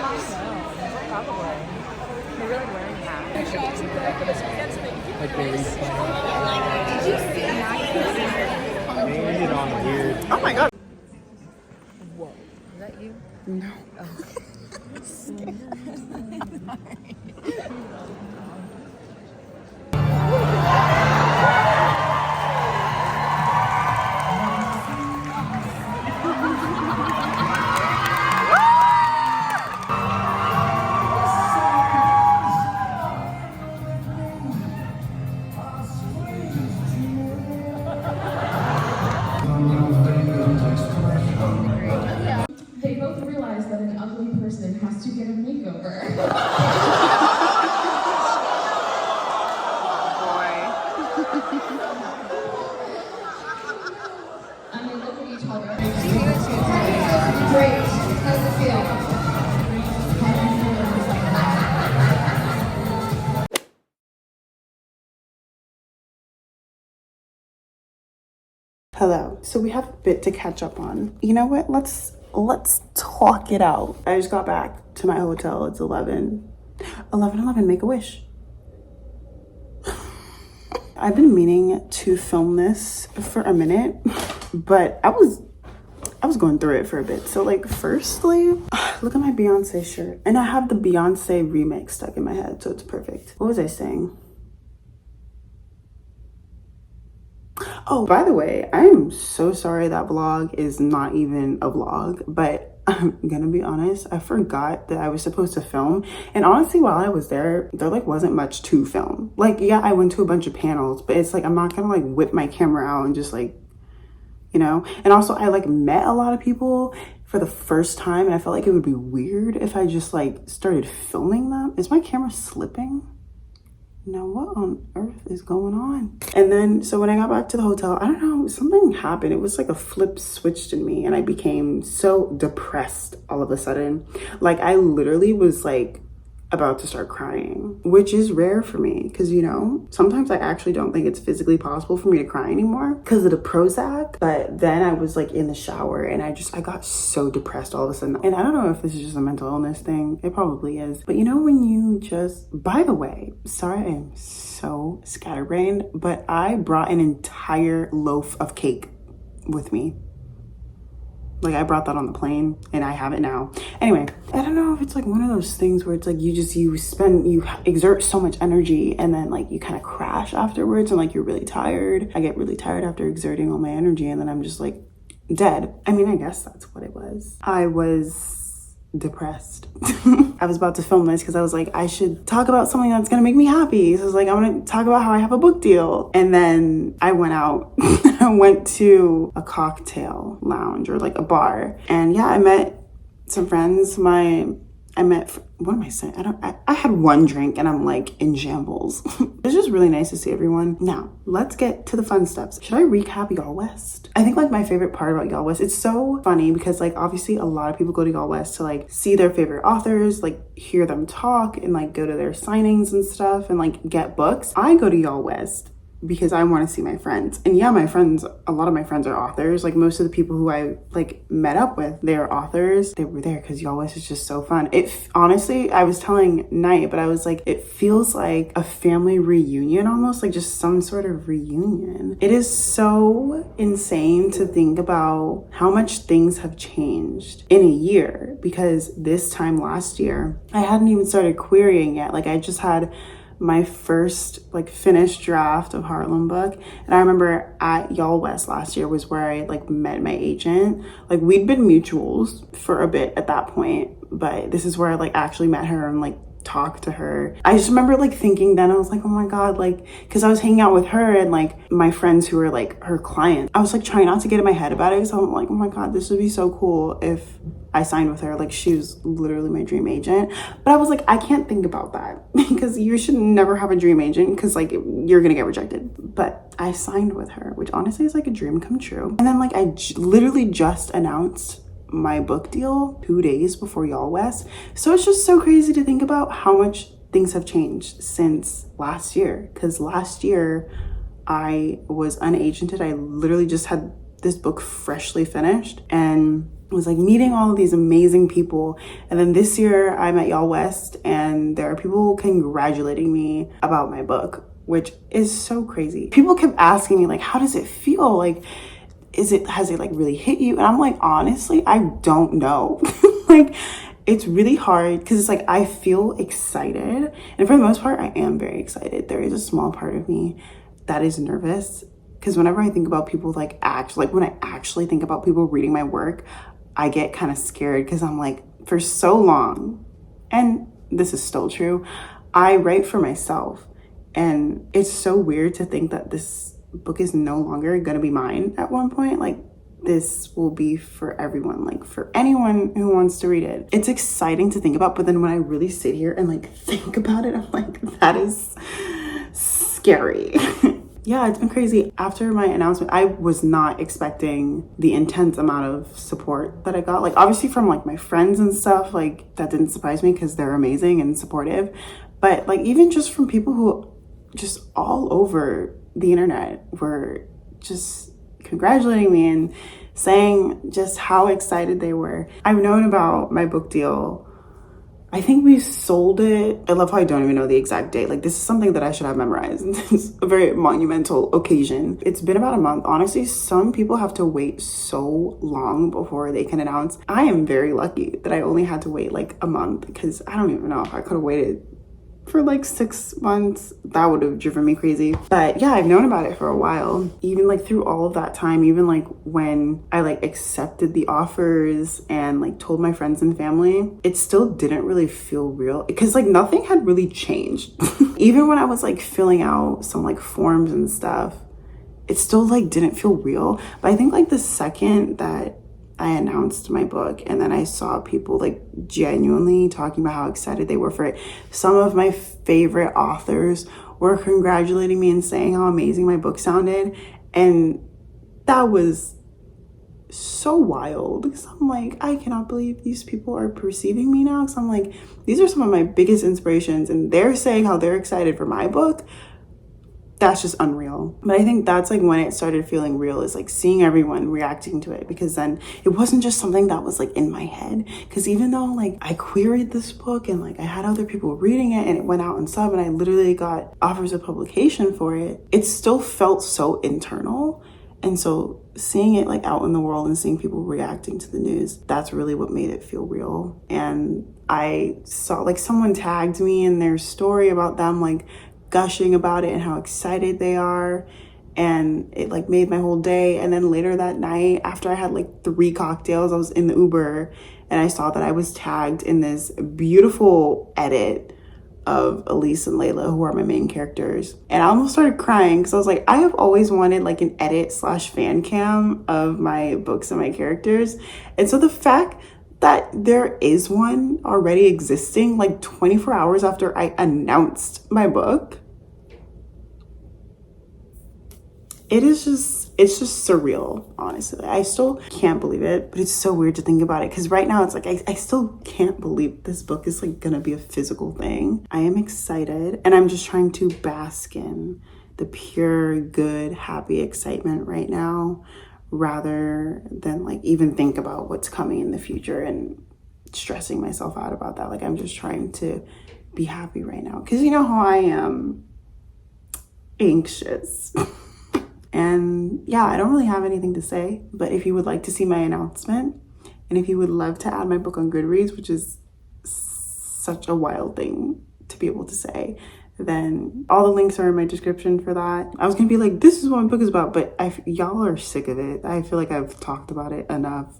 Probably. Maybe like wearing hats. Like they made it on weird. Oh my god. Whoa. Is that you? No. They both realize that an ugly person has to get a makeover. And they look at each other. Great. How's it feel? Hello. So we have a bit to catch up on. You know what? Let's talk it out. I just got back to my hotel. It's 11:11. Make a wish. I've been meaning to film this for a minute, but I was going through it for a bit. So like, firstly, look at my Beyonce shirt, and I have the Beyonce remix stuck in my head, so it's perfect. What was I saying? Oh, by the way, I am so sorry that vlog is not even a vlog, but I'm gonna be honest, I forgot that I was supposed to film. And honestly, while I was there like wasn't much to film. Like, yeah, I went to a bunch of panels, but it's like, I'm not gonna like whip my camera out and just like, you know? And also I like met a lot of people for the first time, and I felt like it would be weird if I just like started filming them. Is my camera slipping? Now what on earth is going on? And then, so when I got back to the hotel, I don't know, something happened. It was like a flip switched in me, and I became so depressed all of a sudden. Like, I literally was like about to start crying, which is rare for me because, you know, sometimes I actually don't think it's physically possible for me to cry anymore because of the Prozac. But then I was like in the shower, and I got so depressed all of a sudden. And I don't know if this is just a mental illness thing. It probably is. But you know, when you just, by the way, sorry, I am so scatterbrained, but I brought an entire loaf of cake with me. Like, I brought that on the plane, and I have it now. Anyway, I don't know if it's like one of those things where it's like you exert so much energy, and then like you kind of crash afterwards, and like you're really tired. I get really tired after exerting all my energy, and then I'm just like dead. I mean, I guess that's what it was. I was depressed. I was about to film this because I was like, I should talk about something that's gonna make me happy. So I was like, I'm gonna talk about how I have a book deal. And then I went out. I went to a cocktail lounge or like a bar, and yeah, I met some friends. What am I saying? I had one drink, and I'm like in shambles. It's just really nice to see everyone. Now, let's get to the fun steps. Should I recap YallWest? I think like my favorite part about YallWest, it's so funny because like obviously a lot of people go to YallWest to like see their favorite authors, like hear them talk, and like go to their signings and stuff, and like get books. I go to YallWest because I want to see my friends. And yeah, a lot of my friends are authors. Like most of the people who I like met up with, they're authors. They were there because YallWest is just so fun. Honestly, I was telling Night, but I was like, it feels like a family reunion almost, like just some sort of reunion. It is so insane to think about how much things have changed in a year, because this time last year, I hadn't even started querying yet. Like, I just had my first like finished draft of Harlem book, and I remember at YallWest last year was where I like met my agent. Like, we'd been mutuals for a bit at that point, but this is where I like actually met her and like talk to her. I just remember like thinking then, I was like, oh my god, like, because I was hanging out with her and like my friends who were like her clients. I was like trying not to get in my head about it, so I'm like, oh my god, this would be so cool if I signed with her. Like, she was literally my dream agent. But I was like, I can't think about that because you should never have a dream agent, because like you're gonna get rejected. But I signed with her, which honestly is like a dream come true. And then like I literally just announced my book deal 2 days before YallWest. So it's just so crazy to think about how much things have changed since last year. Because last year I was unagented. I literally just had this book freshly finished, and was like meeting all of these amazing people. And then this year I'm at YallWest and there are people congratulating me about my book, which is so crazy. People kept asking me like, how does it feel? Like, has it like really hit you? And I'm like, honestly, I don't know. Like, it's really hard because it's like I feel excited. And for the most part, I am very excited. There is a small part of me that is nervous because whenever I think about people when I actually think about people reading my work, I get kind of scared because I'm like, for so long, and this is still true, I write for myself. And it's so weird to think that this book is no longer gonna be mine at one point. Like, this will be for everyone, like for anyone who wants to read it. It's exciting to think about, but then when I really sit here and like think about it, I'm like, that is scary. Yeah, it's been crazy. After my announcement, I was not expecting the intense amount of support that I got. Like, obviously from like my friends and stuff, like that didn't surprise me because they're amazing and supportive. But like even just from people who just all over the internet were just congratulating me and saying just how excited they were. I've known about my book deal. I think we sold it. I love how I don't even know the exact date. Like, this is something that I should have memorized. It's a very monumental occasion. It's been about a month. Honestly, some people have to wait so long before they can announce. I am very lucky that I only had to wait like a month because I don't even know if I could have waited for like 6 months. That would have driven me crazy. But yeah, I've known about it for a while. Even like through all of that time, even like when I like accepted the offers and like told my friends and family, it still didn't really feel real because like nothing had really changed. Even when I was like filling out some like forms and stuff, it still like didn't feel real. But I think like the second that I announced my book and then I saw people like genuinely talking about how excited they were for it. Some of my favorite authors were congratulating me and saying how amazing my book sounded. And that was so wild because I'm like, I cannot believe these people are perceiving me now. Because I'm like, these are some of my biggest inspirations and they're saying how they're excited for my book. That's just unreal. But I think that's like when it started feeling real, is like seeing everyone reacting to it, because then it wasn't just something that was like in my head. Because even though like I queried this book and like I had other people reading it and it went out in sub and I literally got offers of publication for it, it still felt so internal. And so seeing it like out in the world and seeing people reacting to the news, that's really what made it feel real. And I saw like someone tagged me in their story about them like gushing about it and how excited they are, and it like made my whole day. And then later that night, after I had like 3 cocktails, I was in the Uber and I saw that I was tagged in this beautiful edit of Elise and Layla, who are my main characters, and I almost started crying because I was like, I have always wanted like an edit / fan cam of my books and my characters. And so the fact that there is one already existing like 24 hours after I announced my book, it's just surreal, honestly. I still can't believe it, but it's so weird to think about it because right now it's like I still can't believe this book is like gonna be a physical thing. I am excited and I'm just trying to bask in the pure, good, happy excitement right now, rather than like even think about what's coming in the future and stressing myself out about that. Like, I'm just trying to be happy right now because you know how I am anxious. And yeah, I don't really have anything to say, but if you would like to see my announcement and if you would love to add my book on Goodreads, which is such a wild thing to be able to say, then all the links are in my description for that. I was gonna be like, this is what my book is about, but y'all are sick of it. I feel like I've talked about it enough.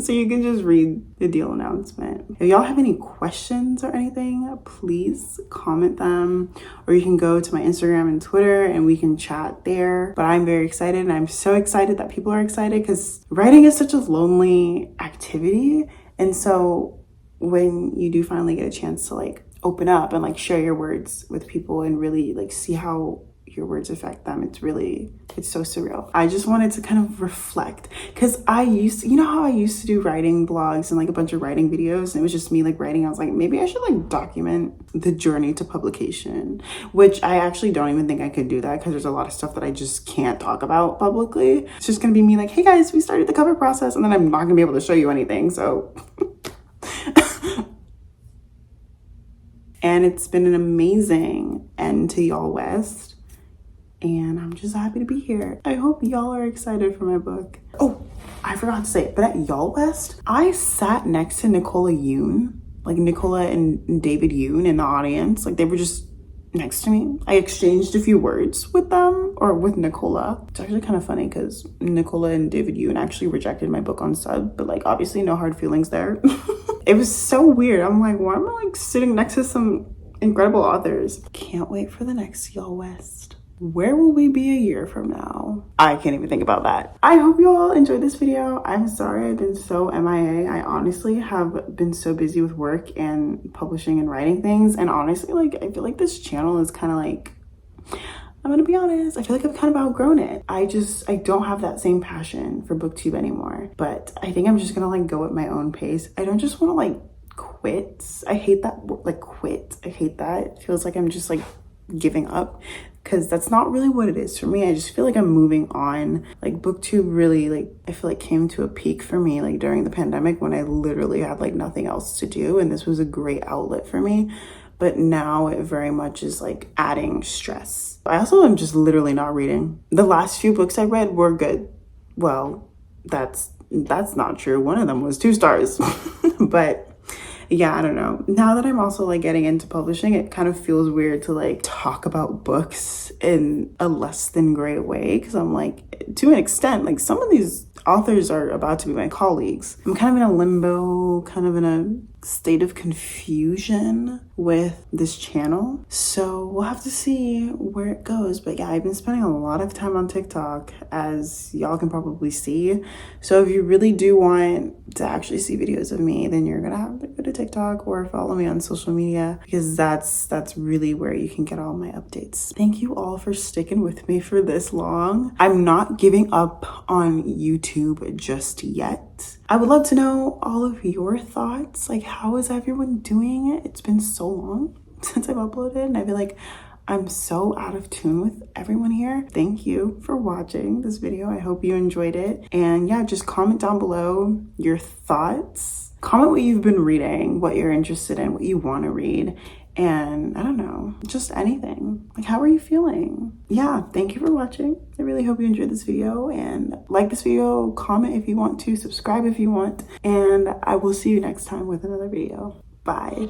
So you can just read the deal announcement. If y'all have any questions or anything, please comment them, or you can go to my Instagram and Twitter and we can chat there. But I'm very excited, and I'm so excited that people are excited because writing is such a lonely activity. And so when you do finally get a chance to like open up and like share your words with people and really like see how your words affect them. It's so surreal. I just wanted to kind of reflect, because you know how I used to do writing blogs and like a bunch of writing videos, and it was just me like writing. I was like, maybe I should like document the journey to publication, which I actually don't even think I could do that because there's a lot of stuff that I just can't talk about publicly. It's just gonna be me like, hey guys, we started the cover process, and then I'm not gonna be able to show you anything. So and it's been an amazing end to YallWest, and I'm just happy to be here. I hope y'all are excited for my book. Oh, I forgot to say it, but at YallWest, I sat next to Nicola Yoon, like Nicola and David Yoon in the audience. Like they were just next to me. I exchanged a few words with them, or with Nicola. It's actually kind of funny because Nicola and David Yoon actually rejected my book on sub, but like obviously no hard feelings there. It was so weird. I'm like, why am I like sitting next to some incredible authors? Can't wait for the next YallWest. Where will we be a year from now? I can't even think about that. I hope you all enjoyed this video. I'm sorry I've been so MIA. I honestly have been so busy with work and publishing and writing things. And honestly, like, I feel like this channel is kind of like, I'm gonna be honest, I feel like I've kind of outgrown it. I don't have that same passion for booktube anymore. But I think I'm just gonna like go at my own pace. I don't just want to like quit. I hate that word, like quit. I hate that. It feels like I'm just like giving up, because that's not really what it is for me. I just feel like I'm moving on. Like booktube really, like, I feel like came to a peak for me like during the pandemic when I literally had like nothing else to do, and this was a great outlet for me. But now it very much is like adding stress. I also am just literally not reading. The last few books I read were good. Well, that's not true. One of them was 2 stars. But yeah, I don't know. Now that I'm also like getting into publishing, it kind of feels weird to like talk about books in a less than great way, because I'm like, to an extent, like some of these authors are about to be my colleagues. I'm kind of in a limbo, kind of in a state of confusion with this channel. So we'll have to see where it goes. But yeah, I've been spending a lot of time on TikTok, as y'all can probably see. So if you really do want to actually see videos of me, then you're gonna have to go to TikTok or follow me on social media, because that's really where you can get all my updates. Thank you all for sticking with me for this long. I'm not giving up on YouTube just yet. I would love to know all of your thoughts. Like, how is everyone doing it? It's been so long since I've uploaded, and I feel like I'm so out of tune with everyone here. Thank you for watching this video. I hope you enjoyed it. And yeah, just comment down below your thoughts. Comment what you've been reading, what you're interested in, what you want to read. And I don't know, just anything. Like, how are you feeling? Yeah, thank you for watching. I really hope you enjoyed this video, and like this video, comment if you want to, subscribe if you want, and I will see you next time with another video. Bye.